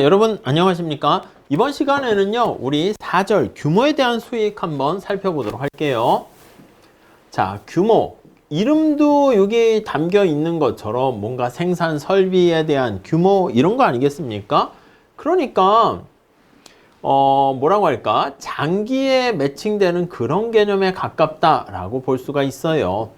여러분 안녕하십니까? 이번 시간에는요, 우리 4절 규모에 대한 수익 한번 살펴보도록 할게요. 자, 규모. 이름도 여기 담겨 있는 것처럼 뭔가 생산 설비에 대한 규모 이런 거 아니겠습니까? 그러니까 뭐라고 할까? 장기에 매칭되는 그런 개념에 가깝다라고 볼 수가 있어요.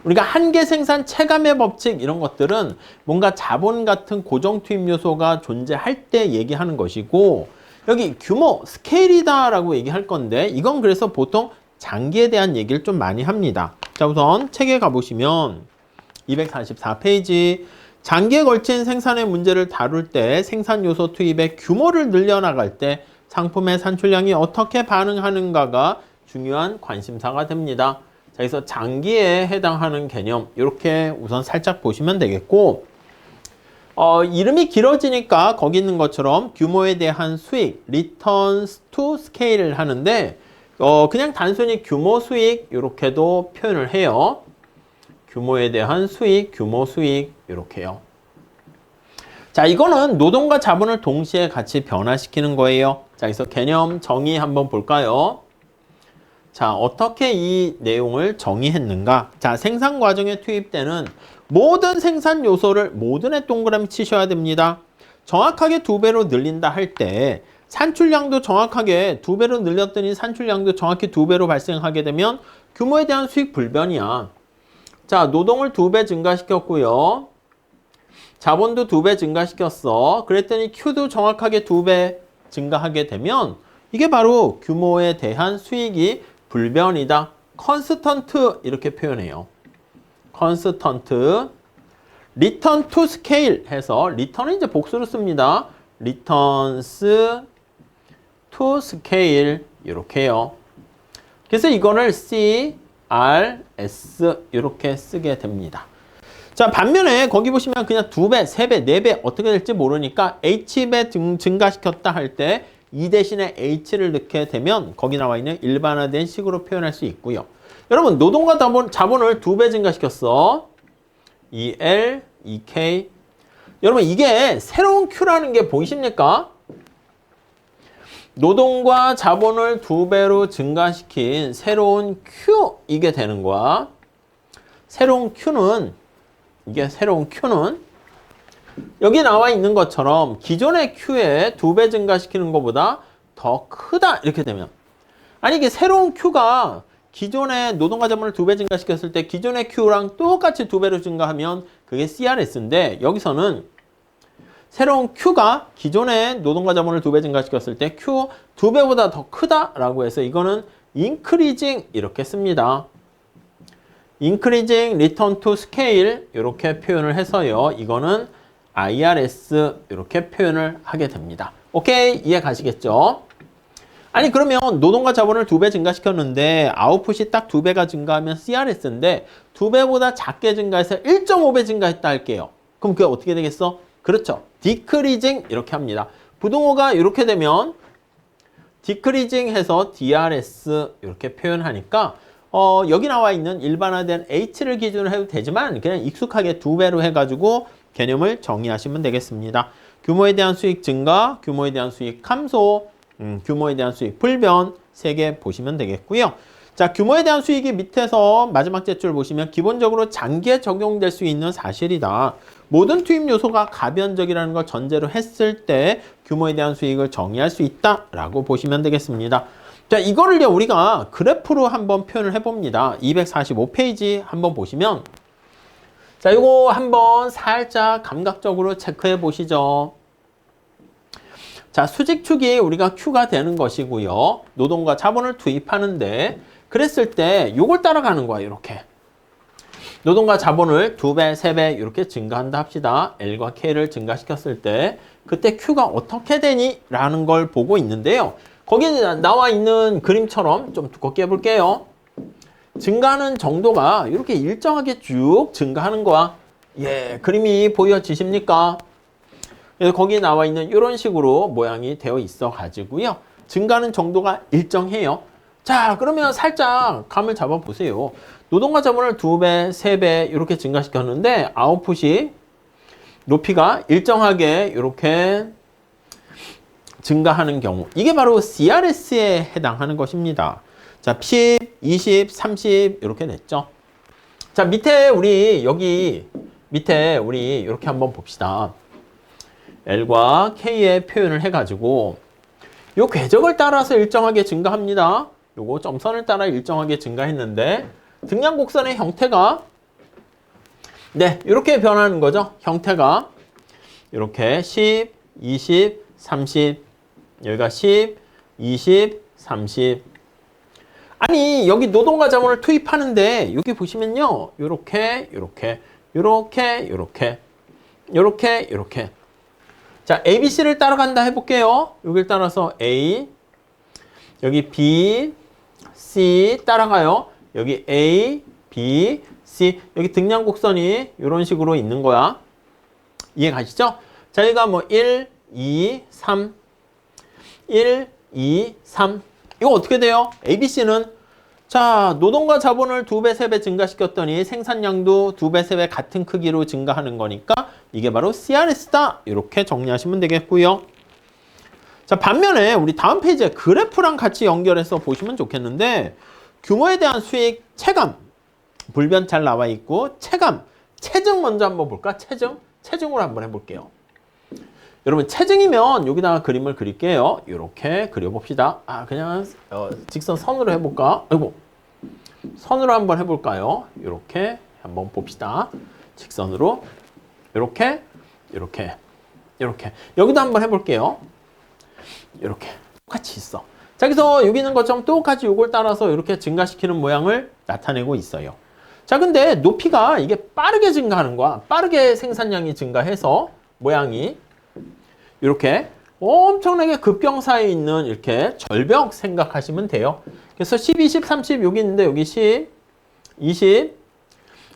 우리가 한계 생산 체감의 법칙 이런 것들은 뭔가 자본 같은 고정 투입 요소가 존재할 때 얘기하는 것이고, 여기 규모, 스케일이다 라고 얘기할 건데, 이건 그래서 보통 장기에 대한 얘기를 좀 많이 합니다. 자, 우선 책에 가보시면 244페이지 장기에 걸친 생산의 문제를 다룰 때 생산 요소 투입의 규모를 늘려나갈 때 상품의 산출량이 어떻게 반응하는가가 중요한 관심사가 됩니다. 자, 그래서 장기에 해당하는 개념 이렇게 우선 살짝 보시면 되겠고, 이름이 길어지니까 거기 있는 것처럼 규모에 대한 수익, returns to scale을 하는데 그냥 단순히 규모 수익 이렇게도 표현을 해요. 규모에 대한 수익, 규모 수익 이렇게요. 자, 이거는 노동과 자본을 동시에 같이 변화시키는 거예요. 자, 그래서 개념 정의 한번 볼까요? 자, 어떻게 이 내용을 정의했는가? 자, 생산 과정에 투입되는 모든 생산 요소를 모든에 동그라미 치셔야 됩니다. 정확하게 2배로 늘린다 할 때 산출량도 정확하게 2배로 늘렸더니 산출량도 정확히 2배로 발생하게 되면 규모에 대한 수익 불변이야. 자, 노동을 2배 증가시켰고요. 자본도 2배 증가시켰어. 그랬더니 Q도 정확하게 2배 증가하게 되면 이게 바로 규모에 대한 수익이 불변이다. 컨스턴트 이렇게 표현해요. 컨스턴트. 리턴 투 스케일 해서 리턴은 이제 복수로 씁니다. 리턴스 투 스케일 이렇게요. 그래서 이거를 CRS 이렇게 쓰게 됩니다. 자, 반면에 거기 보시면 그냥 2배, 3배, 4배 어떻게 될지 모르니까 H배 증가시켰다 할 때 이 대신에 H를 넣게 되면 거기 나와 있는 일반화된 식으로 표현할 수 있고요. 여러분, 노동과 자본을 2배 증가시켰어. EL, EK. 여러분, 이게 새로운 Q라는 게 보이십니까? 노동과 자본을 2배로 증가시킨 새로운 Q, 이게 되는 거야. 새로운 Q는 여기 나와 있는 것처럼 기존의 Q에 2배 증가시키는 것보다 더 크다 이렇게 되면, 아니 이게 새로운 Q가 기존의 노동과 자본을 2배 증가시켰을 때 기존의 Q랑 똑같이 2배로 증가하면 그게 CRS인데, 여기서는 새로운 Q가 기존의 노동과 자본을 2배 증가시켰을 때 Q 2배보다 더 크다라고 해서 이거는 increasing 이렇게 씁니다. increasing return to scale 이렇게 표현을 해서요. 이거는 IRS 이렇게 표현을 하게 됩니다. 오케이? 이해 가시겠죠? 아니 그러면 노동과 자본을 2배 증가시켰는데 아웃풋이 딱 2배가 증가하면 CRS인데 2배보다 작게 증가해서 1.5배 증가했다 할게요. 그럼 그게 어떻게 되겠어? 그렇죠. decreasing 이렇게 합니다. 부등호가 이렇게 되면 decreasing 해서 DRS 이렇게 표현하니까 여기 나와 있는 일반화된 H를 기준으로 해도 되지만 그냥 익숙하게 2배로 해가지고 개념을 정의하시면 되겠습니다. 규모에 대한 수익 증가, 규모에 대한 수익 감소, 규모에 대한 수익 불변 3개 보시면 되겠고요. 자, 규모에 대한 수익이 밑에서 마지막 줄 보시면 기본적으로 장기에 적용될 수 있는 사실이다. 모든 투입 요소가 가변적이라는 걸 전제로 했을 때 규모에 대한 수익을 정의할 수 있다라고 보시면 되겠습니다. 자, 이거를 우리가 그래프로 한번 표현을 해봅니다. 245페이지 한번 보시면, 자, 이거 한번 살짝 감각적으로 체크해 보시죠. 자, 수직축이 우리가 Q가 되는 것이고요. 노동과 자본을 투입하는데, 그랬을 때 요걸 따라가는 거야, 이렇게. 노동과 자본을 2배, 3배 이렇게 증가한다 합시다. L과 K를 증가시켰을 때 그때 Q가 어떻게 되니? 라는 걸 보고 있는데요. 거기에 나와 있는 그림처럼 좀 두껍게 해볼게요. 증가하는 정도가 이렇게 일정하게 쭉 증가하는 거야. 예, 그림이 보여지십니까? 그래서 거기에 나와 있는 이런 식으로 모양이 되어 있어 가지고요. 증가하는 정도가 일정해요. 자, 그러면 살짝 감을 잡아 보세요. 노동과 자본을 2배, 3배 이렇게 증가시켰는데 아웃풋이 높이가 일정하게 이렇게 증가하는 경우 이게 바로 CRS에 해당하는 것입니다. 자, 10, 20, 30 이렇게 됐죠. 자, 밑에 우리 여기 밑에 우리 이렇게 한번 봅시다. L과 K의 표현을 해가지고 요 궤적을 따라서 일정하게 증가합니다. 요거 점선을 따라 일정하게 증가했는데 등량 곡선의 형태가 네, 이렇게 변하는 거죠. 형태가 이렇게 10, 20, 30 여기가 10, 20, 30 아니 여기 노동과 자본을 투입하는데 여기 보시면요. 요렇게 요렇게 요렇게 요렇게 요렇게 요렇게 자, ABC를 따라간다 해볼게요. 여기를 따라서 A 여기 B, C 따라가요. 여기 A, B, C 여기 등량 곡선이 이런 식으로 있는 거야. 이해 가시죠? 자, 여기가 뭐 1, 2, 3 1, 2, 3 이거 어떻게 돼요? ABC는 자, 노동과 자본을 2배, 3배 증가시켰더니 생산량도 2배, 3배 같은 크기로 증가하는 거니까 이게 바로 CRS다. 이렇게 정리하시면 되겠고요. 자, 반면에 우리 다음 페이지에 그래프랑 같이 연결해서 보시면 좋겠는데 규모에 대한 수익 체감 불변 잘 나와 있고 체감, 체증 먼저 한번 볼까? 체증으로 한번 해볼게요. 여러분 체증이면 여기다가 그림을 그릴게요. 이렇게 그려봅시다. 아, 그냥 직선 선으로 해볼까? 아이고, 선으로 한번 해볼까요? 이렇게 한번 봅시다. 직선으로 이렇게 이렇게 이렇게 여기도 한번 해볼게요. 이렇게 똑같이 있어. 자, 그래서 여기 있는 것처럼 똑같이 이걸 따라서 이렇게 증가시키는 모양을 나타내고 있어요. 자, 근데 높이가 이게 빠르게 증가하는 거야. 빠르게 생산량이 증가해서 모양이 이렇게 엄청나게 급경사에 있는 이렇게 절벽 생각하시면 돼요. 그래서 10, 20, 30 여기 있는데 여기 10, 20,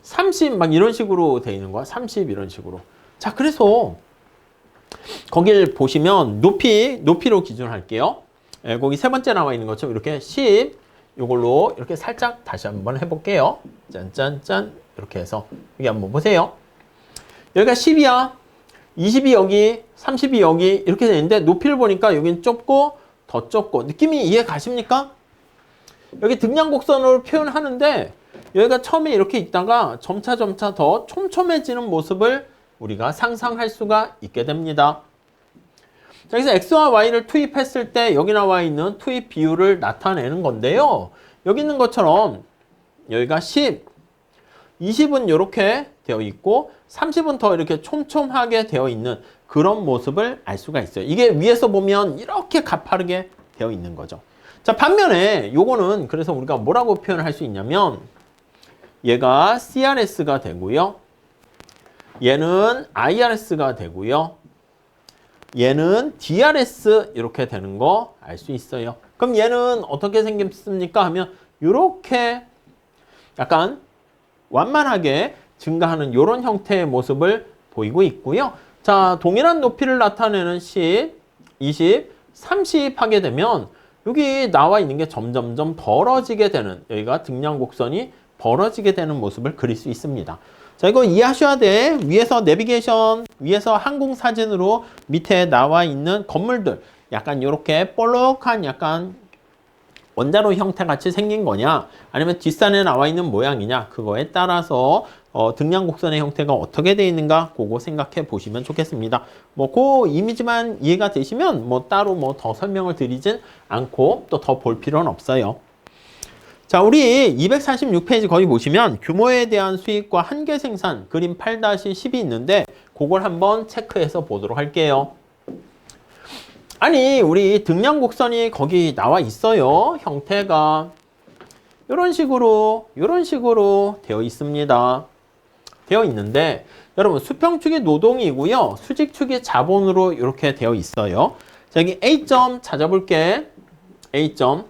30 막 이런 식으로 돼 있는 거야. 30 이런 식으로. 자, 그래서 거길 보시면 높이로 기준할게요. 예, 거기 세 번째 나와 있는 것처럼 이렇게 10 이걸로 이렇게 살짝 다시 한번 해볼게요. 짠짠짠 이렇게 해서 여기 한번 보세요. 여기가 10이야. 20이 여기, 30이 여기 이렇게 되는데 높이를 보니까 여기는 좁고 더 좁고 느낌이 이해 가십니까? 여기 등량 곡선으로 표현하는데 여기가 처음에 이렇게 있다가 점차 더 촘촘해지는 모습을 우리가 상상할 수가 있게 됩니다. 자, 그래서 X와 Y를 투입했을 때 여기 나와 있는 투입 비율을 나타내는 건데요. 여기 있는 것처럼 여기가 10, 20은 이렇게 되어 있고 30은 더 이렇게 촘촘하게 되어 있는 그런 모습을 알 수가 있어요. 이게 위에서 보면 이렇게 가파르게 되어 있는 거죠. 자, 반면에 요거는 그래서 우리가 뭐라고 표현을 할 수 있냐면 얘가 CRS가 되고요. 얘는 IRS가 되고요. 얘는 DRS 이렇게 되는 거 알 수 있어요. 그럼 얘는 어떻게 생겼습니까? 하면 이렇게 약간 완만하게 증가하는 이런 형태의 모습을 보이고 있고요. 자, 동일한 높이를 나타내는 10, 20, 30 하게 되면 여기 나와 있는 게 점점점 벌어지게 되는 여기가 등량 곡선이 벌어지게 되는 모습을 그릴 수 있습니다. 자, 이거 이해하셔야 돼. 위에서 내비게이션, 위에서 항공 사진으로 밑에 나와 있는 건물들 약간 이렇게 볼록한 약간 원자로 형태 같이 생긴 거냐 아니면 뒷산에 나와 있는 모양이냐 그거에 따라서 등량 곡선의 형태가 어떻게 되어 있는가 그거 생각해 보시면 좋겠습니다. 뭐 그 이미지만 이해가 되시면 뭐 따로 뭐 더 설명을 드리진 않고 또 더 볼 필요는 없어요. 자, 우리 246페이지 거기 보시면 규모에 대한 수익과 한계 생산 그림 8-10이 있는데 그걸 한번 체크해서 보도록 할게요. 아니, 우리 등량 곡선이 거기 나와 있어요. 형태가 이런 식으로 되어 있습니다. 되어 있는데 여러분 수평축이 노동이고요. 수직축이 자본으로 이렇게 되어 있어요. 자, 여기 A점 찾아볼게. A점.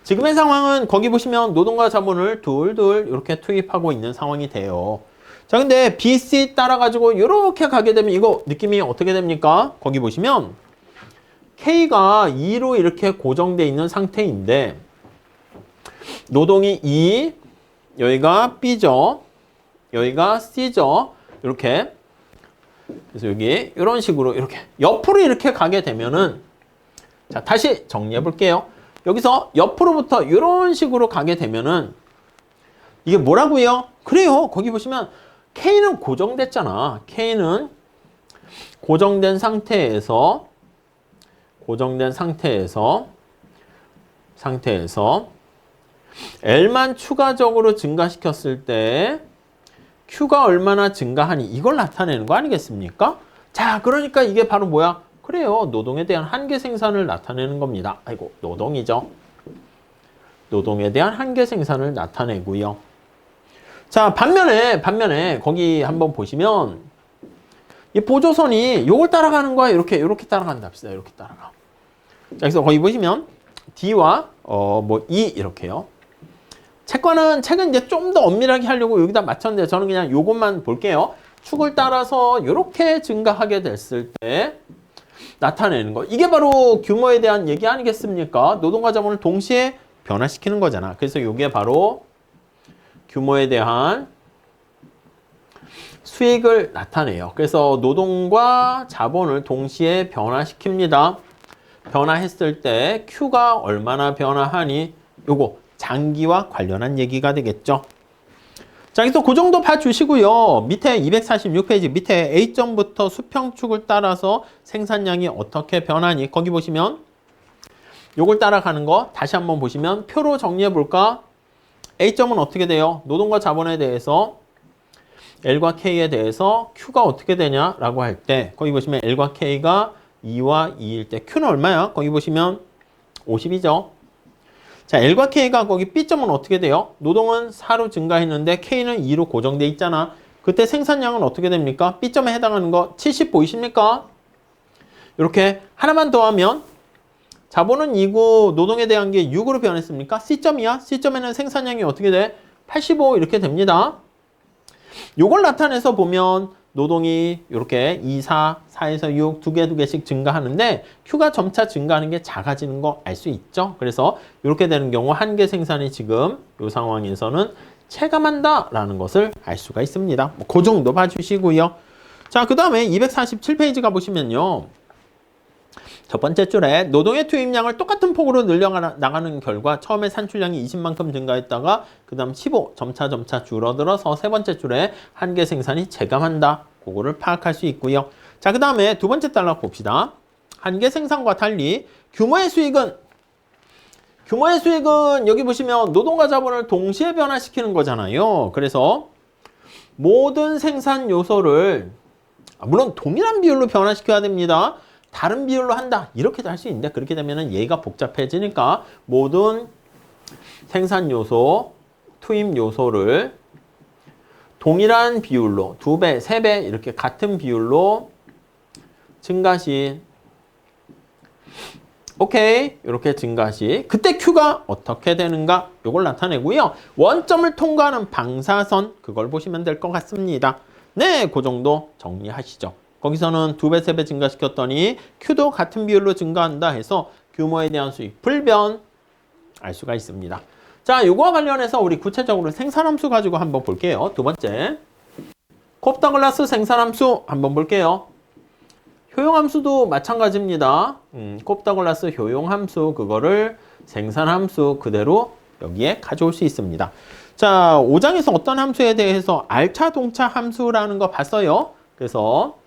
지금의 상황은 거기 보시면 노동과 자본을 둘 이렇게 투입하고 있는 상황이 돼요. 자, 근데 BC 따라가지고 이렇게 가게 되면 이거 느낌이 어떻게 됩니까? 거기 보시면 K가 2로 이렇게 고정되어 있는 상태인데 노동이 2, 여기가 B죠. 여기가 C죠. 이렇게. 그래서 여기 이런 식으로 이렇게 옆으로 이렇게 가게 되면은 자, 다시 정리해 볼게요. 여기서 옆으로부터 이런 식으로 가게 되면은 이게 뭐라고요? 그래요. 거기 보시면 K는 고정됐잖아. K는 고정된 상태에서 L만 추가적으로 증가시켰을 때 Q가 얼마나 증가하니 이걸 나타내는 거 아니겠습니까? 자, 그러니까 이게 바로 뭐야? 그래요. 노동에 대한 한계 생산을 나타내는 겁니다. 아이고, 노동이죠. 노동에 대한 한계 생산을 나타내고요. 자, 반면에 거기 한번 보시면 이 보조선이 요걸 따라가는 거야. 이렇게 따라간다 합시다. 이렇게 따라가. 자, 그래서 거기 보시면 D와 E 이렇게요. 책은 이제 좀 더 엄밀하게 하려고 여기다 맞췄는데 저는 그냥 요것만 볼게요. 축을 따라서 이렇게 증가하게 됐을 때 나타내는 거. 이게 바로 규모에 대한 얘기 아니겠습니까? 노동과 자본을 동시에 변화시키는 거잖아. 그래서 이게 바로 규모에 대한 수익을 나타내요. 그래서 노동과 자본을 동시에 변화시킵니다. 변화했을 때 Q가 얼마나 변화하니 요거 장기와 관련한 얘기가 되겠죠. 자, 그래서 그 정도 봐주시고요. 밑에 246페이지 밑에 A점부터 수평축을 따라서 생산량이 어떻게 변하니 거기 보시면 요걸 따라가는 거 다시 한번 보시면 표로 정리해 볼까? A점은 어떻게 돼요? 노동과 자본에 대해서 L과 K에 대해서 Q가 어떻게 되냐라고 할 때 거기 보시면 L과 K가 2와 2일 때 Q는 얼마야? 거기 보시면 50이죠. 자, L과 K가 거기 B점은 어떻게 돼요? 노동은 4로 증가했는데 K는 2로 고정돼 있잖아. 그때 생산량은 어떻게 됩니까? B점에 해당하는 거 70 보이십니까? 이렇게 하나만 더 하면 자본은 2고 노동에 대한 게 6으로 변했습니까? C점이야. C점에는 생산량이 어떻게 돼? 85 이렇게 됩니다. 요걸 나타내서 보면 노동이 이렇게 2, 4, 4에서 6 두 개씩 증가하는데 Q가 점차 증가하는 게 작아지는 거 알 수 있죠. 그래서 이렇게 되는 경우 한계 생산이 지금 이 상황에서는 체감한다라는 것을 알 수가 있습니다. 그 정도 봐주시고요. 자, 그 다음에 247페이지 가보시면요. 첫 번째 줄에 노동의 투입량을 똑같은 폭으로 늘려나가는 결과 처음에 산출량이 20만큼 증가했다가 그 다음 15 점차 줄어들어서 세 번째 줄에 한계 생산이 체감한다. 그거를 파악할 수 있고요. 자, 그 다음에 두 번째 단락 봅시다. 한계 생산과 달리 규모의 수익은 여기 보시면 노동과 자본을 동시에 변화시키는 거잖아요. 그래서 모든 생산 요소를 물론 동일한 비율로 변화시켜야 됩니다. 다른 비율로 한다. 이렇게도 할 수 있는데 그렇게 되면 얘가 복잡해지니까 모든 생산 요소, 투입 요소를 동일한 비율로 2배, 3배 이렇게 같은 비율로 증가시. 오케이. 이렇게 증가시. 그때 Q가 어떻게 되는가? 이걸 나타내고요. 원점을 통과하는 방사선 그걸 보시면 될 것 같습니다. 네, 그 정도 정리하시죠. 거기서는 2배, 3배 증가시켰더니 Q도 같은 비율로 증가한다 해서 규모에 대한 수익 불변 알 수가 있습니다. 자, 요거와 관련해서 우리 구체적으로 생산함수 가지고 한번 볼게요. 두 번째. 콥다글라스 생산함수 한번 볼게요. 효용함수도 마찬가지입니다. 콥다글라스 효용함수 그거를 생산함수 그대로 여기에 가져올 수 있습니다. 자, 5장에서 어떤 함수에 대해서 알차 동차 함수라는 거 봤어요. 그래서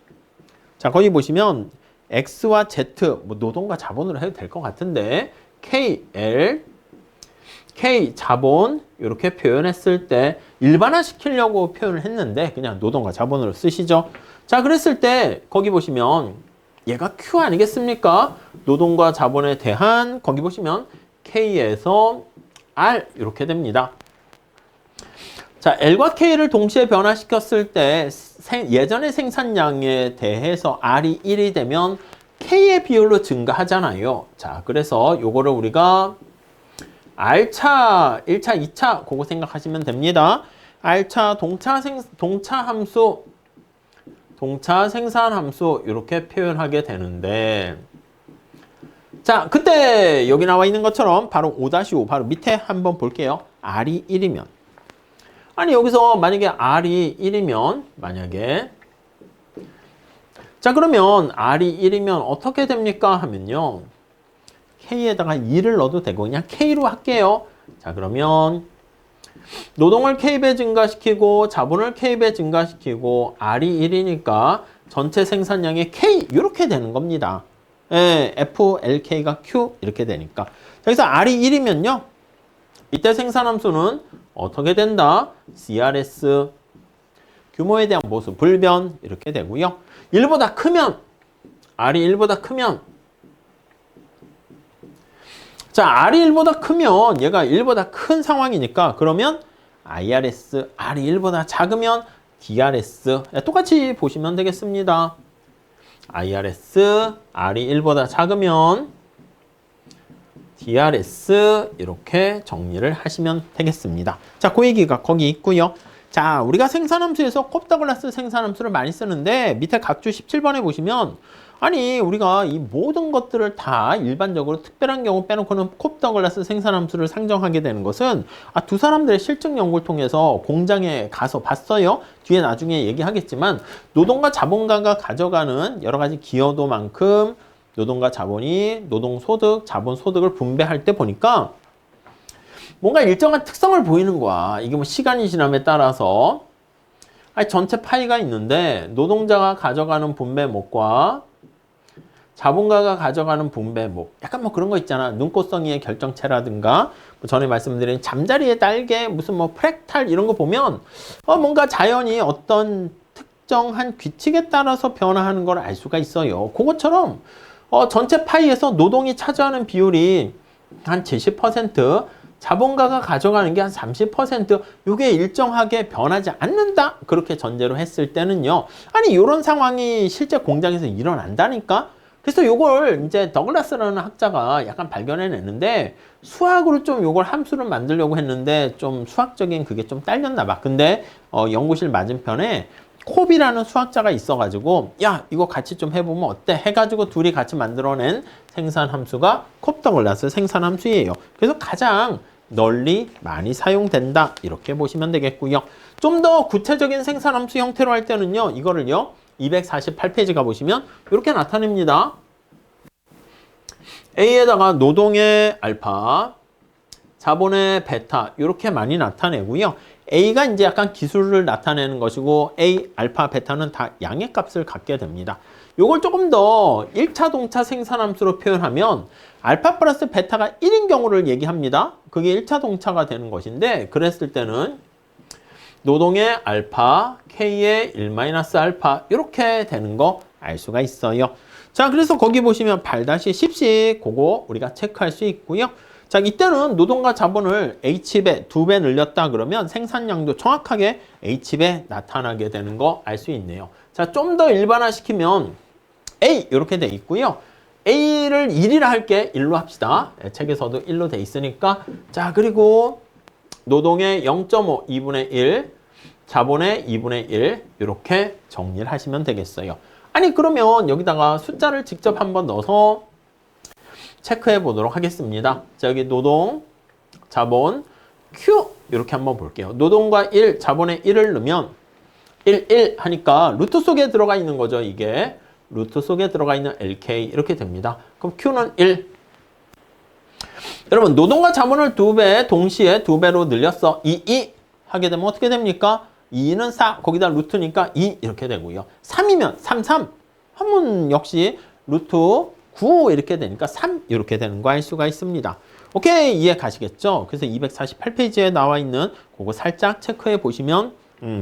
자, 거기 보시면 X와 Z, 뭐 노동과 자본으로 해도 될 것 같은데 K, L, K 자본 이렇게 표현했을 때 일반화 시키려고 표현을 했는데 그냥 노동과 자본으로 쓰시죠. 자, 그랬을 때 거기 보시면 얘가 Q 아니겠습니까? 노동과 자본에 대한 거기 보시면 K에서 R 이렇게 됩니다. 자, L과 K를 동시에 변화시켰을 때 예전의 생산량에 대해서 R이 1이 되면 K의 비율로 증가하잖아요. 자, 그래서 요거를 우리가 R차, 1차, 2차 그거 생각하시면 됩니다. R차 동차 생산함수 이렇게 표현하게 되는데 자, 그때 여기 나와 있는 것처럼 바로 5-5 바로 밑에 한번 볼게요. R이 1이면 아니 여기서 만약에 R이 1이면 만약에 자, 그러면 R이 1이면 어떻게 됩니까? 하면요. K에다가 2를 넣어도 되고 그냥 K로 할게요. 자, 그러면 노동을 K배 증가시키고 자본을 K배 증가시키고 R이 1이니까 전체 생산량이 K 이렇게 되는 겁니다. 예, FLK가 Q 이렇게 되니까. 여기서 R이 1이면요. 이때 생산함수는 어떻게 된다? CRS 규모에 대한 보수 불변 이렇게 되고요. 1보다 크면 R이 1보다 크면 자, R이 1보다 크면 얘가 1보다 큰 상황이니까 그러면 IRS R이 1보다 작으면 DRS 똑같이 보시면 되겠습니다. IRS R이 1보다 작으면 DRS 이렇게 정리를 하시면 되겠습니다. 자, 그 얘기가 거기 있고요. 자, 우리가 생산함수에서 콥더글라스 생산함수를 많이 쓰는데 밑에 각주 17번에 보시면 아니 우리가 이 모든 것들을 다 일반적으로 특별한 경우 빼놓고는 콥더글라스 생산함수를 상정하게 되는 것은 두 사람들의 실증 연구를 통해서 공장에 가서 봤어요. 뒤에 나중에 얘기하겠지만 노동과 자본가가 가져가는 여러 가지 기여도만큼 노동과 자본이 노동소득, 자본소득을 분배할 때 보니까 뭔가 일정한 특성을 보이는 거야. 이게 뭐 시간이 지남에 따라서 전체 파이가 있는데 노동자가 가져가는 분배목과 자본가가 가져가는 분배목 약간 뭐 그런 거 있잖아. 눈꽃성이의 결정체라든가 뭐 전에 말씀드린 잠자리의 날개 무슨 뭐 프랙탈 이런 거 보면 뭔가 자연이 어떤 특정한 규칙에 따라서 변화하는 걸 알 수가 있어요. 그것처럼 전체 파이에서 노동이 차지하는 비율이 한 70%, 자본가가 가져가는 게 한 30%, 이게 일정하게 변하지 않는다. 그렇게 전제로 했을 때는요. 아니 이런 상황이 실제 공장에서 일어난다니까. 그래서 요걸 이제 더글라스라는 학자가 약간 발견해냈는데 수학으로 좀 요걸 함수를 만들려고 했는데 좀 수학적인 그게 좀 딸렸나 봐. 근데 연구실 맞은편에 콥이라는 수학자가 있어가지고 야 이거 같이 좀 해보면 어때? 해가지고 둘이 같이 만들어낸 생산함수가 콥더글라스 생산함수예요. 그래서 가장 널리 많이 사용된다 이렇게 보시면 되겠고요. 좀 더 구체적인 생산함수 형태로 할 때는요. 이거를요. 248페이지 가보시면 이렇게 나타냅니다. A에다가 노동의 알파, 자본의 베타 이렇게 많이 나타내고요. A가 이제 약간 기술을 나타내는 것이고 A, 알파, 베타는 다 양의 값을 갖게 됩니다. 요걸 조금 더 1차 동차 생산함수로 표현하면 알파 플러스 베타가 1인 경우를 얘기합니다. 그게 1차 동차가 되는 것인데 그랬을 때는 노동의 알파, K의 1-알파 이렇게 되는 거 알 수가 있어요. 자, 그래서 거기 보시면 8-10씩 그거 우리가 체크할 수 있고요. 자, 이때는 노동과 자본을 H배 2배 늘렸다 그러면 생산량도 정확하게 H배 나타나게 되는 거 알 수 있네요. 자, 좀 더 일반화시키면 A 이렇게 돼 있고요. A를 1이라 할게 1로 합시다. 책에서도 1로 돼 있으니까. 자, 그리고 노동의 0.5, 2분의 1, 자본의 2분의 1 이렇게 정리를 하시면 되겠어요. 아니 그러면 여기다가 숫자를 직접 한번 넣어서 체크해 보도록 하겠습니다. 자, 여기 노동, 자본, Q 이렇게 한번 볼게요. 노동과 1, 자본의 1을 넣으면 1, 1 하니까 루트 속에 들어가 있는 거죠. 이게 루트 속에 들어가 있는 LK 이렇게 됩니다. 그럼 Q는 1. 여러분 노동과 자본을 2배 동시에 2배로 늘렸어. 2 하게 되면 어떻게 됩니까? 2는 4 거기다 루트니까 2 이렇게 되고요. 3이면 3 하면 역시 루트 9 이렇게 되니까 3 이렇게 되는 거 알 수가 있습니다. 오케이 이해 가시겠죠? 그래서 248페이지에 나와 있는 그거 살짝 체크해 보시면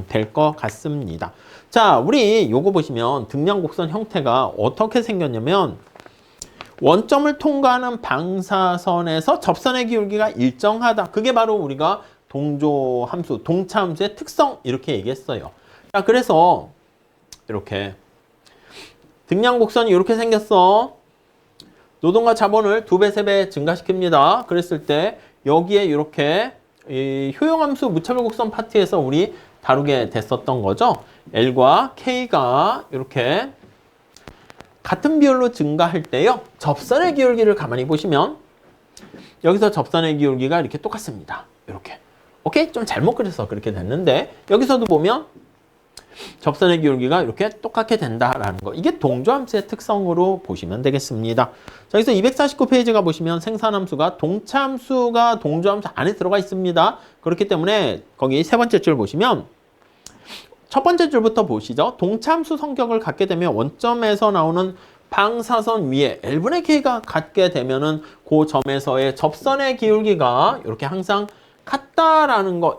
될 것 같습니다. 자, 우리 요거 보시면 등량곡선 형태가 어떻게 생겼냐면 원점을 통과하는 방사선에서 접선의 기울기가 일정하다. 그게 바로 우리가 동조함수, 동차함수의 특성 이렇게 얘기했어요. 자, 그래서 이렇게 등량곡선이 이렇게 생겼어. 노동과 자본을 2배, 3배 증가시킵니다. 그랬을 때 여기에 이렇게 이 효용함수 무차별 곡선 파트에서 우리 다루게 됐었던 거죠. L과 K가 이렇게 같은 비율로 증가할 때요. 접선의 기울기를 가만히 보시면 여기서 접선의 기울기가 이렇게 똑같습니다. 이렇게. 오케이? 좀 잘못 그려서 그렇게 됐는데 여기서도 보면 접선의 기울기가 이렇게 똑같게 된다라는 거. 이게 동조함수의 특성으로 보시면 되겠습니다. 자, 여기서 249페이지가 보시면 생산함수가 동차함수가 동조함수 안에 들어가 있습니다. 그렇기 때문에 거기 세 번째 줄 보시면 첫 번째 줄부터 보시죠. 동차함수 성격을 갖게 되면 원점에서 나오는 방사선 위에 L분의 K가 같게 되면은 그 점에서의 접선의 기울기가 이렇게 항상 같다라는 거.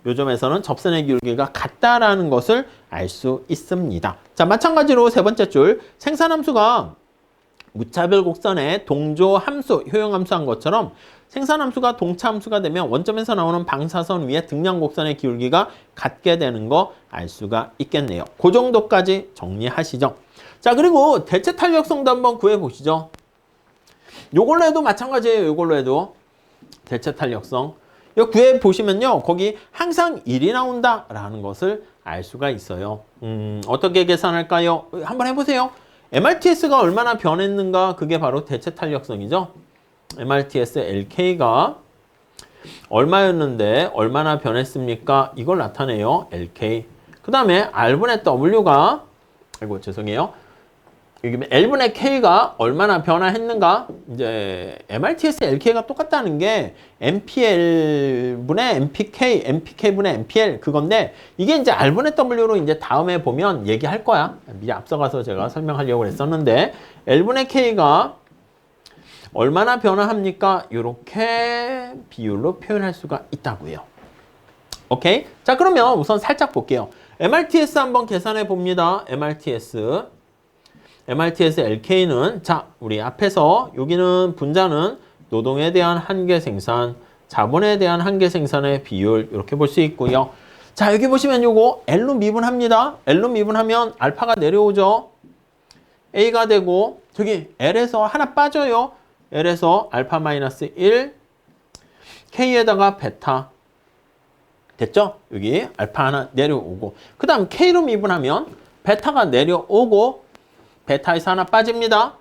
요점에서는 접선의 기울기가 같다라는 것을 알 수 있습니다. 자, 마찬가지로 세 번째 줄 생산함수가 무차별 곡선의 동조함수, 효용함수한 것처럼 생산함수가 동차함수가 되면 원점에서 나오는 방사선 위에 등량 곡선의 기울기가 같게 되는 거 알 수가 있겠네요. 그 정도까지 정리하시죠. 자, 그리고 대체 탄력성도 한번 구해보시죠. 요걸로 해도 마찬가지예요. 요걸로 해도 대체 탄력성. 이거 구해보시면요. 거기 항상 1이 나온다라는 것을 알 수가 있어요. 어떻게 계산할까요? 한번 해보세요. MRTS가 얼마나 변했는가? 그게 바로 대체 탄력성이죠. MRTS LK가 얼마였는데 얼마나 변했습니까? 이걸 나타내요. LK. 그 다음에 R분의 W가 아이고 죄송해요. 여기 L분의 K가 얼마나 변화했는가? 이제 MRTS LK가 똑같다는 게 MPL분의 MPK, MPK분의 MPL 그건데 이게 이제 R분의 W로 이제 다음에 보면 얘기할 거야. 미리 앞서가서 제가 설명하려고 했었는데 L분의 K가 얼마나 변화합니까? 이렇게 비율로 표현할 수가 있다고요. 오케이? 자, 그러면 우선 살짝 볼게요. MRTS 한번 계산해 봅니다. MRTS LK는 자, 우리 앞에서 여기는 분자는 노동에 대한 한계 생산, 자본에 대한 한계 생산의 비율 이렇게 볼 수 있고요. 자, 여기 보시면 요거 L로 미분합니다. L로 미분하면 알파가 내려오죠. A가 되고 저기 L에서 하나 빠져요. L에서 알파 마이너스 1, K에다가 베타. 됐죠? 여기 알파 하나 내려오고 그 다음 K로 미분하면 베타가 내려오고 베타에서 하나 빠집니다.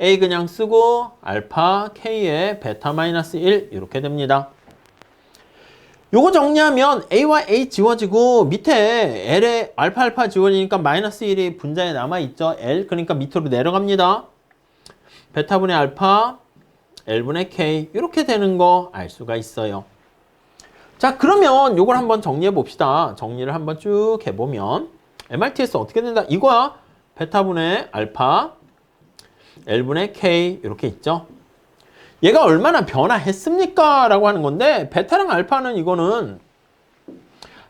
A 그냥 쓰고 알파 K에 베타 마이너스 1 이렇게 됩니다. 요거 정리하면 A와 A 지워지고 밑에 L에 알파 지워지니까 마이너스 1이 분자에 남아있죠. L 그러니까 밑으로 내려갑니다. 베타분의 알파 L분의 K 이렇게 되는 거 알 수가 있어요. 자, 그러면 요걸 한번 정리해 봅시다. 정리를 한번 쭉 해보면 MRTS 어떻게 된다? 이거야. 베타분의 알파 L분의 K 이렇게 있죠. 얘가 얼마나 변화했습니까? 라고 하는 건데 베타랑 알파는 이거는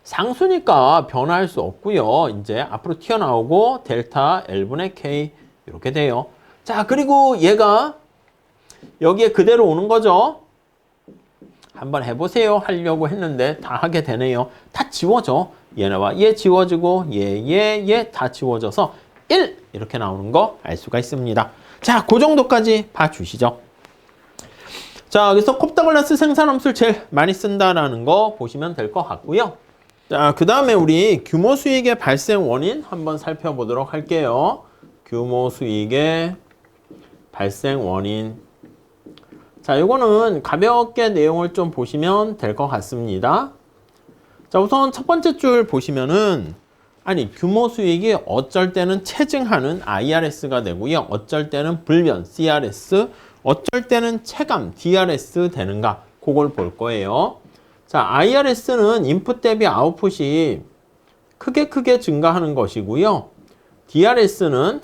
상수니까 변화할 수 없고요. 이제 앞으로 튀어나오고 델타 L분의 K 이렇게 돼요. 자, 그리고 얘가 여기에 그대로 오는 거죠. 한번 해보세요 하려고 했는데 다 하게 되네요. 다 지워져. 얘네와 얘 지워지고 얘 다 지워져서 1 이렇게 나오는 거 알 수가 있습니다. 자, 그 정도까지 봐주시죠. 자, 여기서 콥다글라스 생산함수를 제일 많이 쓴다라는 거 보시면 될 것 같고요. 자, 그 다음에 우리 규모 수익의 발생 원인 한번 살펴보도록 할게요. 규모 수익의 발생 원인. 자, 요거는 가볍게 내용을 좀 보시면 될 것 같습니다. 자, 우선 첫 번째 줄 보시면은 아니 규모 수익이 어쩔 때는 체증하는 IRS가 되고요. 어쩔 때는 불변 CRS, 어쩔 때는 체감 DRS 되는가 그걸 볼 거예요. 자, IRS는 인풋 대비 아웃풋이 크게 증가하는 것이고요. DRS는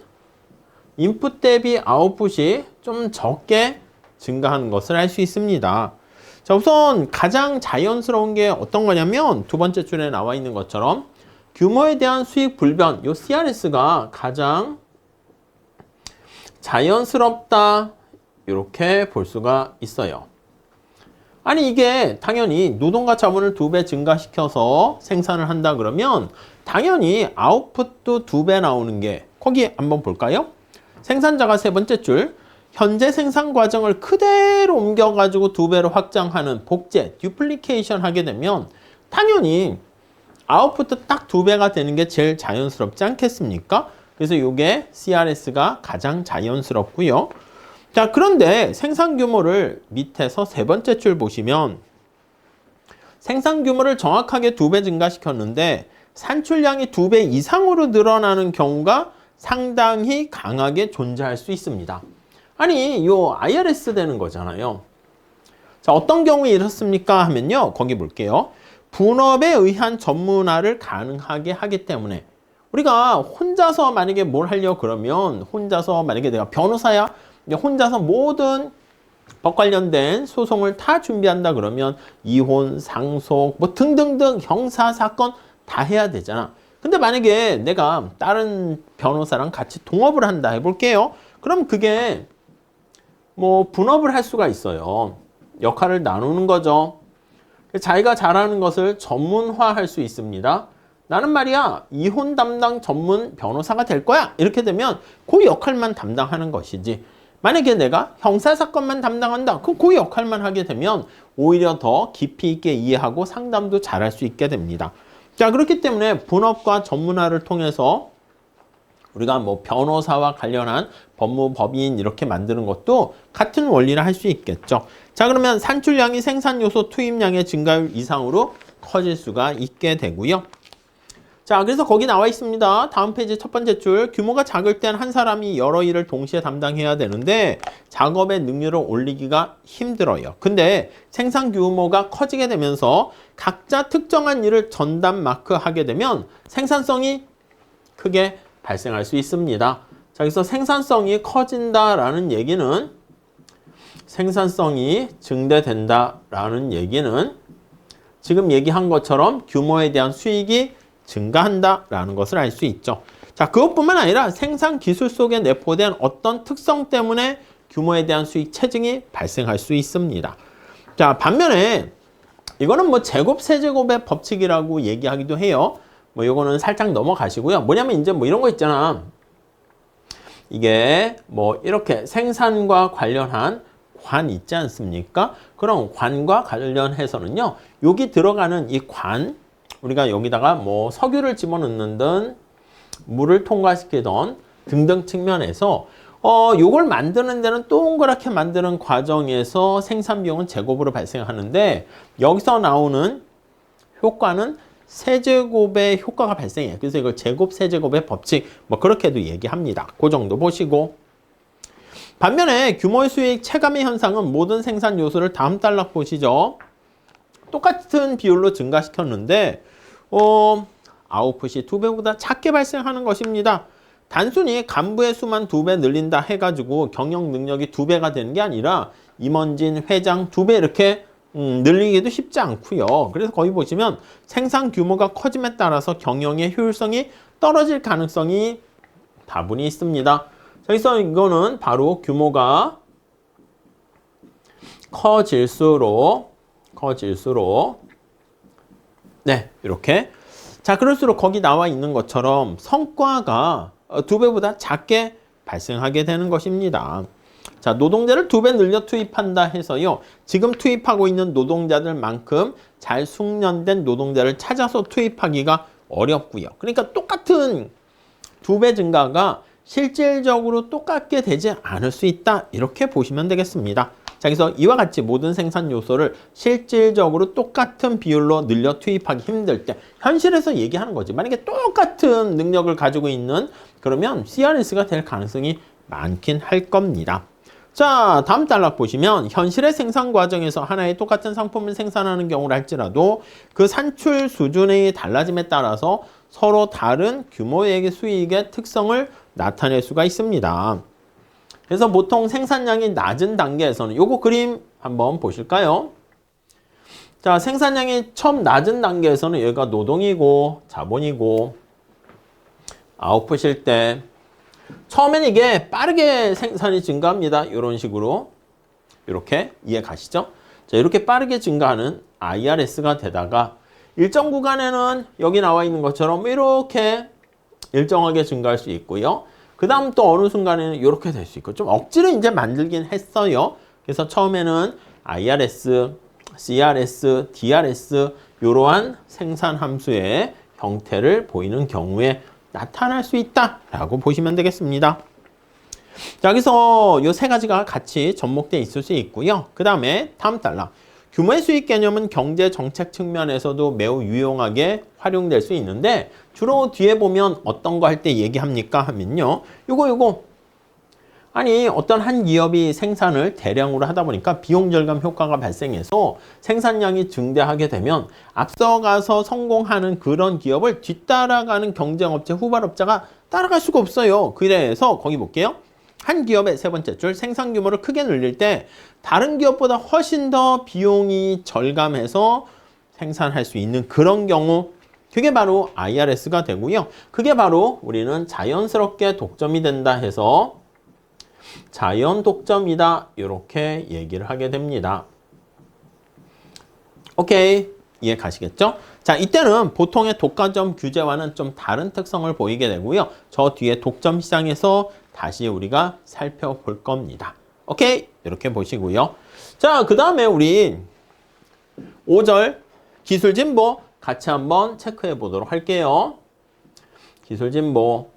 인풋 대비 아웃풋이 좀 적게 증가하는 것을 알 수 있습니다. 자, 우선 가장 자연스러운 게 어떤 거냐면 두 번째 줄에 나와 있는 것처럼 규모에 대한 수익 불변, 요 CRS가 가장 자연스럽다 이렇게 볼 수가 있어요. 아니 이게 당연히 노동과 자본을 2배 증가시켜서 생산을 한다 그러면 당연히 아웃풋도 2배 나오는 게 거기 한번 볼까요? 생산자가 세 번째 줄 현재 생산 과정을 그대로 옮겨가지고 2배로 확장하는 복제, 듀플리케이션 하게 되면 당연히 아웃풋도 딱 2배가 되는 게 제일 자연스럽지 않겠습니까? 그래서 이게 CRS가 가장 자연스럽고요. 자, 그런데 생산 규모를 밑에서 세 번째 줄 보시면 생산 규모를 정확하게 2배 증가시켰는데 산출량이 2배 이상으로 늘어나는 경우가 상당히 강하게 존재할 수 있습니다. 아니, 요 IRS 되는 거잖아요. 자, 어떤 경우에 이렇습니까? 하면요. 거기 볼게요. 분업에 의한 전문화를 가능하게 하기 때문에 우리가 혼자서 만약에 뭘 하려고 그러면 혼자서 만약에 내가 변호사야 혼자서 모든 법 관련된 소송을 다 준비한다 그러면 이혼, 상속 뭐 등등등 형사 사건 다 해야 되잖아. 근데 만약에 내가 다른 변호사랑 같이 동업을 한다 해볼게요. 그럼 그게 뭐 분업을 할 수가 있어요. 역할을 나누는 거죠. 자기가 잘하는 것을 전문화할 수 있습니다. 나는 말이야 이혼 담당 전문 변호사가 될 거야. 이렇게 되면 그 역할만 담당하는 것이지. 만약에 내가 형사사건만 담당한다. 그 역할만 하게 되면 오히려 더 깊이 있게 이해하고 상담도 잘할 수 있게 됩니다. 자, 그렇기 때문에 분업과 전문화를 통해서 우리가 뭐 변호사와 관련한 법무법인 이렇게 만드는 것도 같은 원리를 할 수 있겠죠. 자, 그러면 산출량이 생산요소 투입량의 증가율 이상으로 커질 수가 있게 되고요. 자, 그래서 거기 나와 있습니다. 다음 페이지 첫 번째 줄. 규모가 작을 땐 한 사람이 여러 일을 동시에 담당해야 되는데 작업의 능률을 올리기가 힘들어요. 근데 생산 규모가 커지게 되면서 각자 특정한 일을 전담 마크하게 되면 생산성이 크게 발생할 수 있습니다. 자, 그래서 생산성이 커진다라는 얘기는 생산성이 증대된다라는 얘기는 지금 얘기한 것처럼 규모에 대한 수익이 증가한다라는 것을 알 수 있죠. 자, 그것뿐만 아니라 생산 기술 속에 내포된 어떤 특성 때문에 규모에 대한 수익 체증이 발생할 수 있습니다. 자, 반면에 이거는 뭐 제곱 세제곱의 법칙이라고 얘기하기도 해요. 뭐 요거는 살짝 넘어가시고요. 뭐냐면 이제 뭐 이런 거 있잖아. 이게 뭐 이렇게 생산과 관련한 관 있지 않습니까? 그럼 관과 관련해서는요. 여기 들어가는 이 관, 우리가 여기다가 뭐 석유를 집어넣는 물을 통과시키던 등등 측면에서 요걸 만드는 데는 동그랗게 만드는 과정에서 생산 비용은 제곱으로 발생하는데 여기서 나오는 효과는 세제곱의 효과가 발생해요. 그래서 이걸 제곱 세제곱의 법칙 뭐 그렇게도 얘기합니다. 그 정도 보시고 반면에 규모의 수익 체감의 현상은 모든 생산 요소를 다음 단락 보시죠. 똑같은 비율로 증가시켰는데 아웃풋이 2배보다 작게 발생하는 것입니다. 단순히 간부의 수만 2배 늘린다 해가지고 경영 능력이 2배가 되는 게 아니라 임원진, 회장 2배 이렇게 늘리기도 쉽지 않고요. 그래서 거기 보시면 생산 규모가 커짐에 따라서 경영의 효율성이 떨어질 가능성이 다분히 있습니다. 그래서 이거는 바로 규모가 커질수록 네, 이렇게. 자, 그럴수록 거기 나와 있는 것처럼 성과가 2배보다 작게 발생하게 되는 것입니다. 자, 노동자를 2배 늘려 투입한다 해서요. 지금 투입하고 있는 노동자들만큼 잘 숙련된 노동자를 찾아서 투입하기가 어렵고요. 그러니까 똑같은 2배 증가가 실질적으로 똑같게 되지 않을 수 있다. 이렇게 보시면 되겠습니다. 자, 그래서 이와 같이 모든 생산 요소를 실질적으로 똑같은 비율로 늘려 투입하기 힘들 때 현실에서 얘기하는 거지. 만약에 똑같은 능력을 가지고 있는 그러면 CRS가 될 가능성이 많긴 할 겁니다. 자, 다음 단락 보시면 현실의 생산 과정에서 하나의 똑같은 상품을 생산하는 경우를 할지라도 그 산출 수준의 달라짐에 따라서 서로 다른 규모의 수익의 특성을 나타낼 수가 있습니다. 그래서 보통 생산량이 낮은 단계에서는 요거 그림 한번 보실까요? 자, 생산량이 처음 낮은 단계에서는 얘가 노동이고 자본이고 아웃풋일 때 처음에는 이게 빠르게 생산이 증가합니다. 이런 식으로 이렇게 이해 가시죠? 자, 이렇게 빠르게 증가하는 IRS가 되다가 일정 구간에는 여기 나와 있는 것처럼 이렇게 일정하게 증가할 수 있고요. 그 다음 또 어느 순간에는 이렇게 될 수 있고 좀 억지로 이제 만들긴 했어요. 그래서 처음에는 IRS, CRS, DRS 이러한 생산 함수의 형태를 보이는 경우에 나타날 수 있다라고 보시면 되겠습니다. 자, 여기서 이 세 가지가 같이 접목되어 있을 수 있고요. 그 다음에 다음 단락. 규모의 수익 개념은 경제 정책 측면에서도 매우 유용하게 활용될 수 있는데 주로 뒤에 보면 어떤 거 할 때 얘기합니까 하면요. 요거 아니 어떤 한 기업이 생산을 대량으로 하다 보니까 비용 절감 효과가 발생해서 생산량이 증대하게 되면 앞서가서 성공하는 그런 기업을 뒤따라가는 경쟁업체 후발업자가 따라갈 수가 없어요. 그래서 거기 볼게요. 한 기업의 세 번째 줄 생산 규모를 크게 늘릴 때 다른 기업보다 훨씬 더 비용이 절감해서 생산할 수 있는 그런 경우 그게 바로 IRS가 되고요. 그게 바로 우리는 자연스럽게 독점이 된다 해서 자연 독점이다 이렇게 얘기를 하게 됩니다. 오케이 이해 가시겠죠? 자 이때는 보통의 독과점 규제와는 좀 다른 특성을 보이게 되고요. 저 뒤에 독점 시장에서 다시 우리가 살펴볼 겁니다. 오케이 이렇게 보시고요. 자 그 다음에 우리 5절 기술 진보 같이 한번 체크해 보도록 할게요. 기술 진보.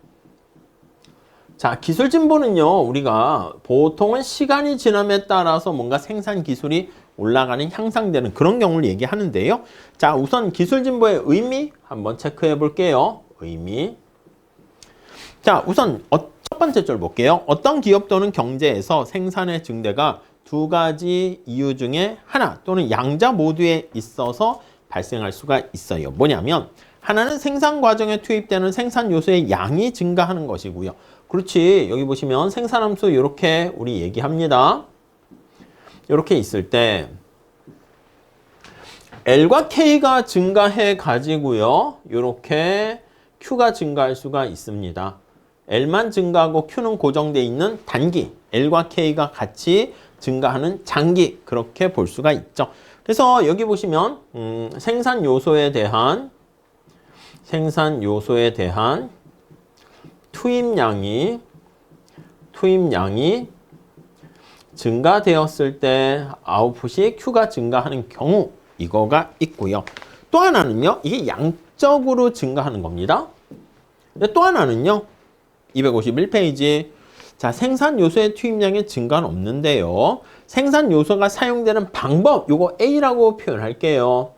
자, 기술 진보는요, 우리가 보통은 시간이 지남에 따라서 뭔가 생산 기술이 올라가는, 향상되는 그런 경우를 얘기하는데요. 자, 우선 기술 진보의 의미 한번 체크해 볼게요. 의미. 자, 우선 첫 번째 줄 볼게요. 어떤 기업 또는 경제에서 생산의 증대가 두 가지 이유 중에 하나 또는 양자 모두에 있어서 발생할 수가 있어요. 뭐냐면 하나는 생산 과정에 투입되는 생산 요소의 양이 증가하는 것이고요. 그렇지. 여기 보시면 생산함수 이렇게 우리 얘기합니다. 이렇게 있을 때 L과 K가 증가해 가지고요. 이렇게 Q가 증가할 수가 있습니다. L만 증가하고 Q는 고정되어 있는 단기, L과 K가 같이 증가하는 장기 그렇게 볼 수가 있죠. 그래서 여기 보시면 생산 요소에 대한 투입량이 증가되었을 때 아웃풋이 Q가 증가하는 경우 이거가 있고요. 또 하나는요. 이게 양적으로 증가하는 겁니다. 또 하나는요. 251페이지. 자, 생산 요소의 투입량의 증가는 없는데요. 생산 요소가 사용되는 방법, 요거 A라고 표현할게요.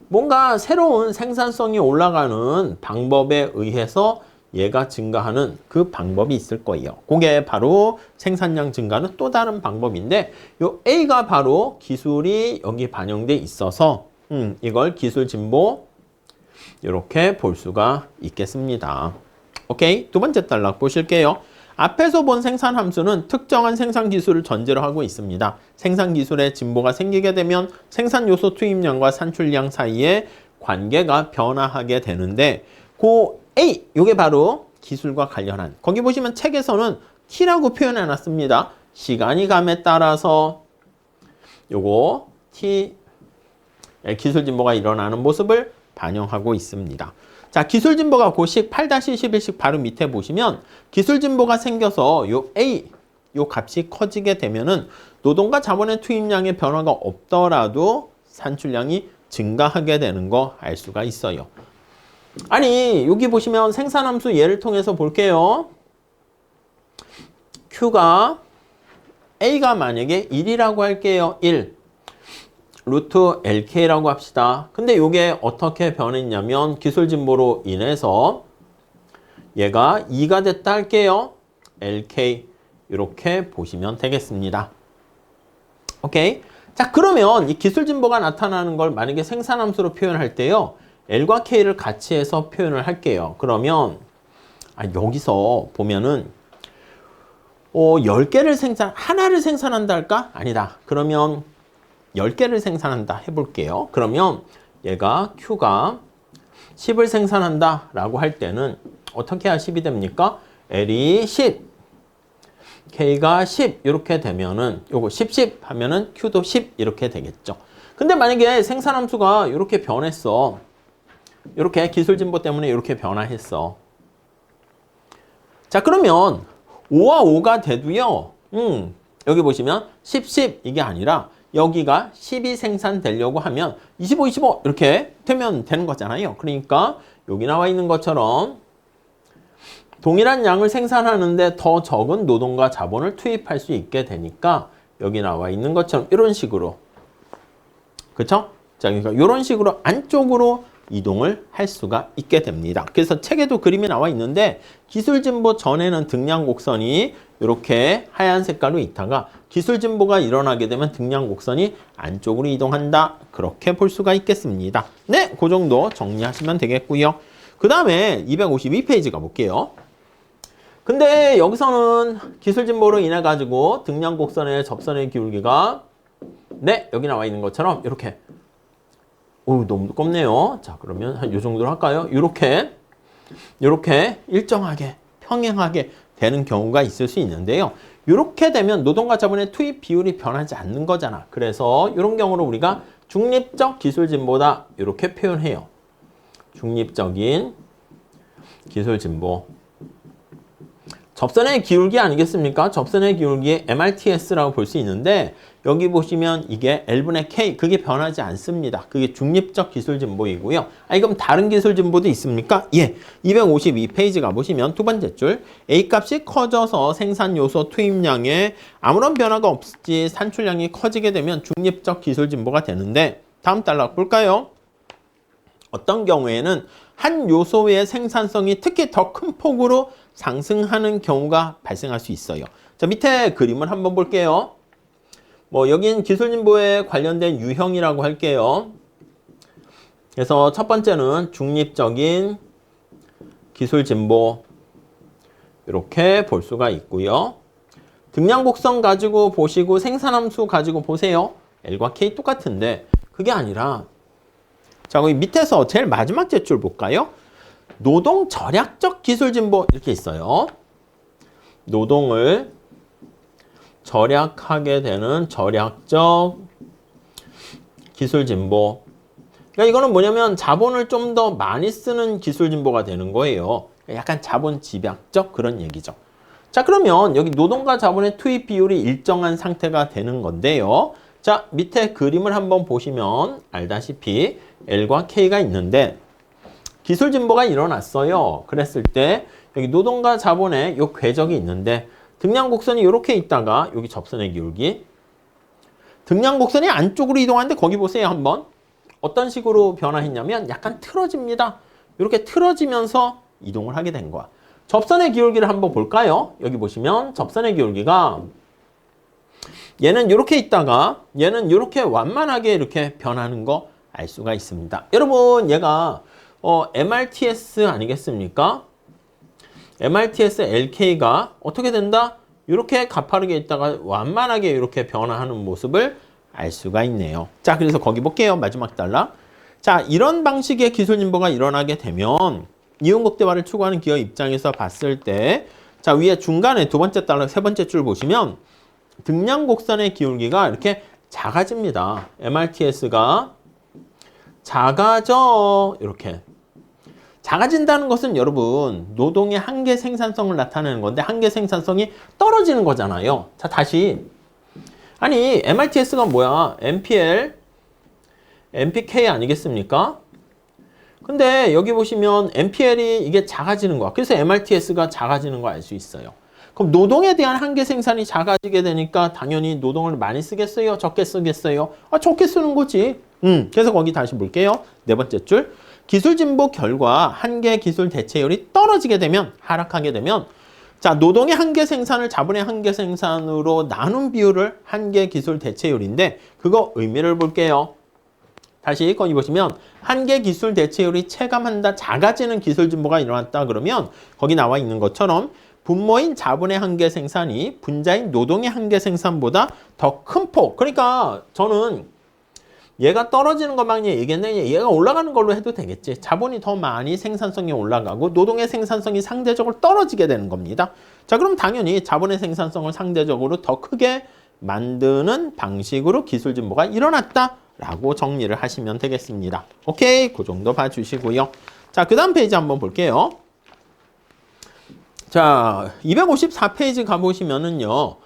뭔가 새로운 생산성이 올라가는 방법에 의해서 얘가 증가하는 그 방법이 있을 거예요. 그게 바로 생산량 증가는 또 다른 방법인데 요 A가 바로 기술이 여기 반영돼 있어서 이걸 기술 진보 이렇게 볼 수가 있겠습니다. 오케이, 두 번째 단락 보실게요. 앞에서 본 생산 함수는 특정한 생산 기술을 전제로 하고 있습니다. 생산 기술의 진보가 생기게 되면 생산 요소 투입량과 산출량 사이의 관계가 변화하게 되는데 그 A, 이게 바로 기술과 관련한 거기 보시면 책에서는 T라고 표현해 놨습니다. 시간이 감에 따라서 요거 T 기술 진보가 일어나는 모습을 반영하고 있습니다. 자, 기술 진보가 고식 8-11식 바로 밑에 보시면 기술 진보가 생겨서 요 A, 요 값이 커지게 되면은 노동과 자본의 투입량의 변화가 없더라도 산출량이 증가하게 되는 거 알 수가 있어요. 아니, 여기 보시면 생산함수 예를 통해서 볼게요. Q가 A가 만약에 1이라고 할게요. 1. 루트 LK라고 합시다. 근데 이게 어떻게 변했냐면 기술 진보로 인해서 얘가 2가 됐다 할게요. LK 이렇게 보시면 되겠습니다. 오케이. 자, 그러면 이 기술 진보가 나타나는 걸 만약에 생산함수로 표현할 때요. L과 K를 같이 해서 표현을 할게요. 그러면 여기서 보면은 10개를 하나를 생산한다 할까? 아니다. 그러면 10개를 생산한다 해볼게요. 그러면 얘가 Q가 10을 생산한다 라고 할 때는 어떻게 해야 10이 됩니까? L이 10, K가 10 이렇게 되면은 요거 10 하면은 Q도 10 이렇게 되겠죠. 근데 만약에 생산함수가 이렇게 변했어. 이렇게 기술 진보 때문에 이렇게 변화했어. 자, 그러면 5와 5가 돼도요. 여기 보시면 10 이게 아니라 여기가 10이 생산되려고 하면 25, 25 이렇게 되면 되는 거잖아요. 그러니까 여기 나와 있는 것처럼 동일한 양을 생산하는데 더 적은 노동과 자본을 투입할 수 있게 되니까 여기 나와 있는 것처럼 이런 식으로 그쵸? 자, 그러니까 이런 식으로 안쪽으로 이동을 할 수가 있게 됩니다. 그래서 책에도 그림이 나와 있는데 기술진보 전에는 등량곡선이 이렇게 하얀 색깔로 있다가 기술진보가 일어나게 되면 등량곡선이 안쪽으로 이동한다. 그렇게 볼 수가 있겠습니다. 네, 그 정도 정리하시면 되겠고요. 그 다음에 252페이지 가볼게요. 근데 여기서는 기술진보로 인해 가지고 등량곡선의 접선의 기울기가 네, 여기 나와 있는 것처럼 이렇게 너무 두껍네요. 자, 그러면 한 요 정도로 할까요? 이렇게 일정하게 평행하게 되는 경우가 있을 수 있는데요. 이렇게 되면 노동과 자본의 투입 비율이 변하지 않는 거잖아. 그래서 이런 경우로 우리가 중립적 기술진보다 이렇게 표현해요. 중립적인 기술진보. 접선의 기울기 아니겠습니까? 접선의 기울기의 MRTS라고 볼 수 있는데 여기 보시면 이게 L분의 K 그게 변하지 않습니다. 그게 중립적 기술진보이고요. 그럼 다른 기술진보도 있습니까? 예, 252페이지 가보시면 두 번째 줄 A값이 커져서 생산요소 투입량에 아무런 변화가 없이 산출량이 커지게 되면 중립적 기술진보가 되는데 다음 단락 볼까요? 어떤 경우에는 한 요소의 생산성이 특히 더 큰 폭으로 상승하는 경우가 발생할 수 있어요. 자, 밑에 그림을 한번 볼게요. 여긴 기술진보에 관련된 유형이라고 할게요. 그래서 첫 번째는 중립적인 기술진보 이렇게 볼 수가 있고요. 등량곡선 가지고 보시고 생산함수 가지고 보세요. L과 K 똑같은데 그게 아니라 자, 거기 밑에서 제일 마지막 줄 볼까요? 노동 절약적 기술 진보 이렇게 있어요. 노동을 절약하게 되는 절약적 기술 진보. 그러니까 이거는 뭐냐면 자본을 좀 더 많이 쓰는 기술 진보가 되는 거예요. 약간 자본 집약적 그런 얘기죠. 자, 그러면 여기 노동과 자본의 투입 비율이 일정한 상태가 되는 건데요. 자, 밑에 그림을 한번 보시면 알다시피 L과 K가 있는데 기술 진보가 일어났어요. 그랬을 때 여기 노동과 자본의 요 궤적이 있는데 등량곡선이 이렇게 있다가 여기 접선의 기울기 등량곡선이 안쪽으로 이동하는데 거기 보세요 한번 어떤 식으로 변화했냐면 약간 틀어집니다. 이렇게 틀어지면서 이동을 하게 된 거야. 접선의 기울기를 한번 볼까요? 여기 보시면 접선의 기울기가 얘는 이렇게 있다가 얘는 이렇게 완만하게 이렇게 변하는 거 알 수가 있습니다. 여러분 얘가 MRTS 아니겠습니까? MRTS LK가 어떻게 된다? 이렇게 가파르게 있다가 완만하게 이렇게 변화하는 모습을 알 수가 있네요. 자, 그래서 거기 볼게요. 마지막 단락. 자, 이런 방식의 기술 진보가 일어나게 되면 이윤 극대화를 추구하는 기업 입장에서 봤을 때 자, 위에 중간에 두 번째 단락 세 번째 줄 보시면 등량곡선의 기울기가 이렇게 작아집니다. MRTS가 작아져. 이렇게. 작아진다는 것은 여러분 노동의 한계 생산성을 나타내는 건데 한계 생산성이 떨어지는 거잖아요. 자, 다시. 아니, MRTS가 뭐야? MPL, MPK 아니겠습니까? 근데 여기 보시면 MPL이 이게 작아지는 거야. 그래서 MRTS가 작아지는 거 알 수 있어요. 그럼 노동에 대한 한계 생산이 작아지게 되니까 당연히 노동을 많이 쓰겠어요? 적게 쓰겠어요? 적게 쓰는 거지. 그래서 거기 다시 볼게요. 네 번째 줄. 기술 진보 결과 한계 기술 대체율이 떨어지게 되면, 하락하게 되면, 자, 노동의 한계 생산을 자본의 한계 생산으로 나눈 비율을 한계 기술 대체율인데, 그거 의미를 볼게요. 다시 거기 보시면, 한계 기술 대체율이 체감한다, 작아지는 기술 진보가 일어났다 그러면, 거기 나와 있는 것처럼, 분모인 자본의 한계 생산이 분자인 노동의 한계 생산보다 더 큰 폭. 그러니까 저는 얘가 떨어지는 것만 얘기했는데 얘가 올라가는 걸로 해도 되겠지. 자본이 더 많이 생산성이 올라가고 노동의 생산성이 상대적으로 떨어지게 되는 겁니다. 자, 그럼 당연히 자본의 생산성을 상대적으로 더 크게 만드는 방식으로 기술 진보가 일어났다라고 정리를 하시면 되겠습니다. 오케이, 그 정도 봐주시고요. 자, 그 다음 페이지 한번 볼게요. 자, 254페이지 가보시면은요,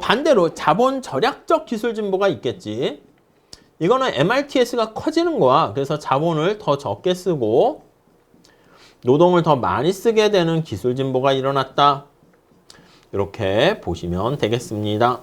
반대로 자본 절약적 기술 진보가 있겠지. 이거는 MRTS가 커지는 거야. 그래서 자본을 더 적게 쓰고 노동을 더 많이 쓰게 되는 기술 진보가 일어났다. 이렇게 보시면 되겠습니다.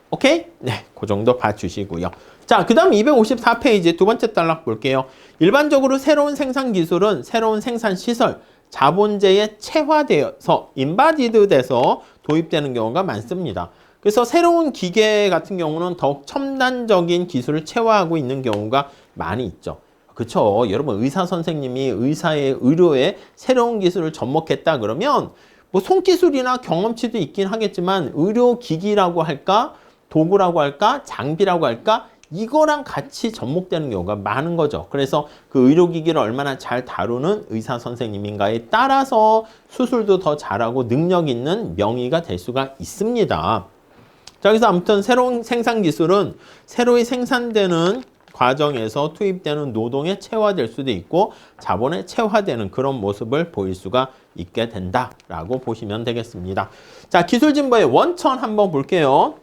오케이? 네, 그 정도 봐주시고요. 자, 그 다음 254페이지 두 번째 단락 볼게요. 일반적으로 새로운 생산 기술은 새로운 생산 시설, 자본재에 체화되어서 인바디드 돼서 도입되는 경우가 많습니다. 그래서 새로운 기계 같은 경우는 더욱 첨단적인 기술을 체화하고 있는 경우가 많이 있죠. 그렇죠. 여러분 의사 선생님이 의사의 의료에 새로운 기술을 접목했다 그러면 뭐 손기술이나 경험치도 있긴 하겠지만 의료기기라고 할까, 도구라고 할까, 장비라고 할까 이거랑 같이 접목되는 경우가 많은 거죠. 그래서 그 의료기기를 얼마나 잘 다루는 의사 선생님인가에 따라서 수술도 더 잘하고 능력 있는 명의가 될 수가 있습니다. 자, 그래서 아무튼 새로운 생산 기술은 새로이 생산되는 과정에서 투입되는 노동에 체화될 수도 있고 자본에 체화되는 그런 모습을 보일 수가 있게 된다라고 보시면 되겠습니다. 자, 기술 진보의 원천 한번 볼게요.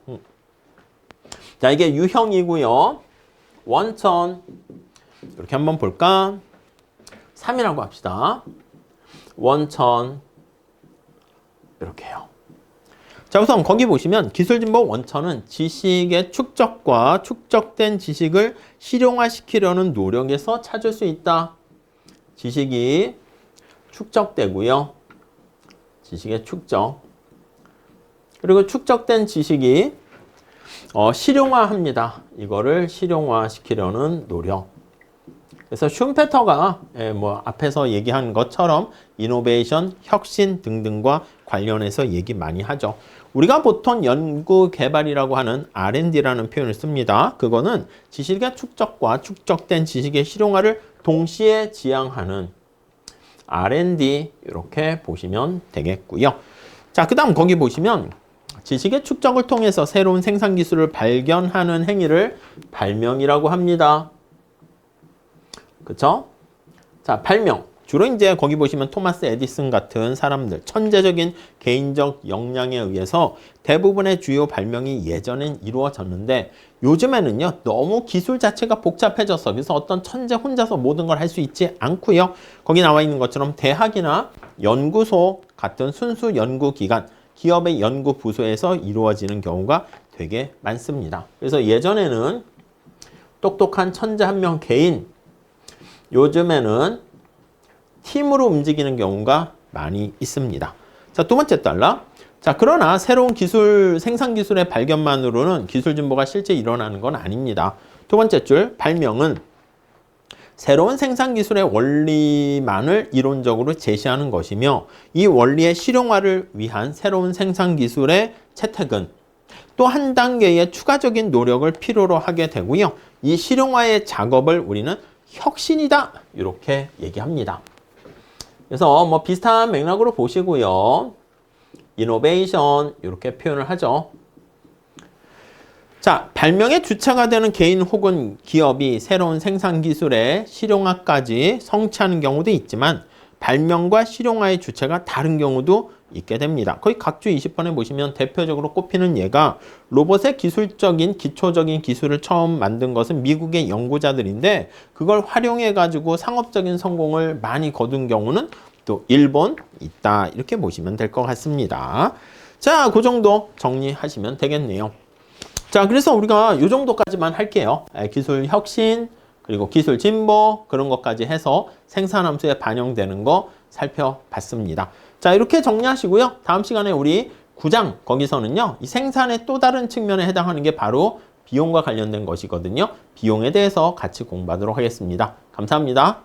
자, 이게 유형이고요. 원천 이렇게 한번 볼까? 3이라고 합시다. 원천 이렇게요. 자, 우선 거기 보시면 기술진보 원천은 지식의 축적과 축적된 지식을 실용화시키려는 노력에서 찾을 수 있다. 지식이 축적되고요. 지식의 축적. 그리고 축적된 지식이 실용화합니다. 이거를 실용화시키려는 노력. 그래서 슈페터가 뭐 앞에서 얘기한 것처럼 이노베이션, 혁신 등등과 관련해서 얘기 많이 하죠. 우리가 보통 연구 개발이라고 하는 R&D라는 표현을 씁니다. 그거는 지식의 축적과 축적된 지식의 실용화를 동시에 지향하는 R&D 이렇게 보시면 되겠고요. 자, 그 다음 거기 보시면 지식의 축적을 통해서 새로운 생산 기술을 발견하는 행위를 발명이라고 합니다. 그쵸? 자, 발명. 주로 이제 거기 보시면 토마스 에디슨 같은 사람들, 천재적인 개인적 역량에 의해서 대부분의 주요 발명이 예전엔 이루어졌는데 요즘에는요, 너무 기술 자체가 복잡해져서 그래서 어떤 천재 혼자서 모든 걸 할 수 있지 않고요. 거기 나와 있는 것처럼 대학이나 연구소 같은 순수 연구기관, 기업의 연구 부서에서 이루어지는 경우가 되게 많습니다. 그래서 예전에는 똑똑한 천재 한 명 개인, 요즘에는 팀으로 움직이는 경우가 많이 있습니다. 자, 두 번째 단락. 자, 그러나 새로운 기술, 생산 기술의 발견만으로는 기술 진보가 실제 일어나는 건 아닙니다. 두 번째 줄, 발명은 새로운 생산 기술의 원리만을 이론적으로 제시하는 것이며 이 원리의 실용화를 위한 새로운 생산 기술의 채택은 또 한 단계의 추가적인 노력을 필요로 하게 되고요. 이 실용화의 작업을 우리는 혁신이다 이렇게 얘기합니다. 그래서 뭐 비슷한 맥락으로 보시고요. 이노베이션 이렇게 표현을 하죠. 자, 발명의 주체가 되는 개인 혹은 기업이 새로운 생산 기술의 실용화까지 성취하는 경우도 있지만 발명과 실용화의 주체가 다른 경우도 있게 됩니다. 거의 각주 20번에 보시면 대표적으로 꼽히는 예가 로봇의 기술적인 기초적인 기술을 처음 만든 것은 미국의 연구자들인데 그걸 활용해 가지고 상업적인 성공을 많이 거둔 경우는 또 일본 있다 이렇게 보시면 될 것 같습니다. 자, 그 정도 정리하시면 되겠네요. 자, 그래서 우리가 이 정도까지만 할게요. 기술 혁신 그리고 기술 진보 그런 것까지 해서 생산함수에 반영되는 거 살펴봤습니다. 자, 이렇게 정리하시고요. 다음 시간에 우리 9장 거기서는요. 이 생산의 또 다른 측면에 해당하는 게 바로 비용과 관련된 것이거든요. 비용에 대해서 같이 공부하도록 하겠습니다. 감사합니다.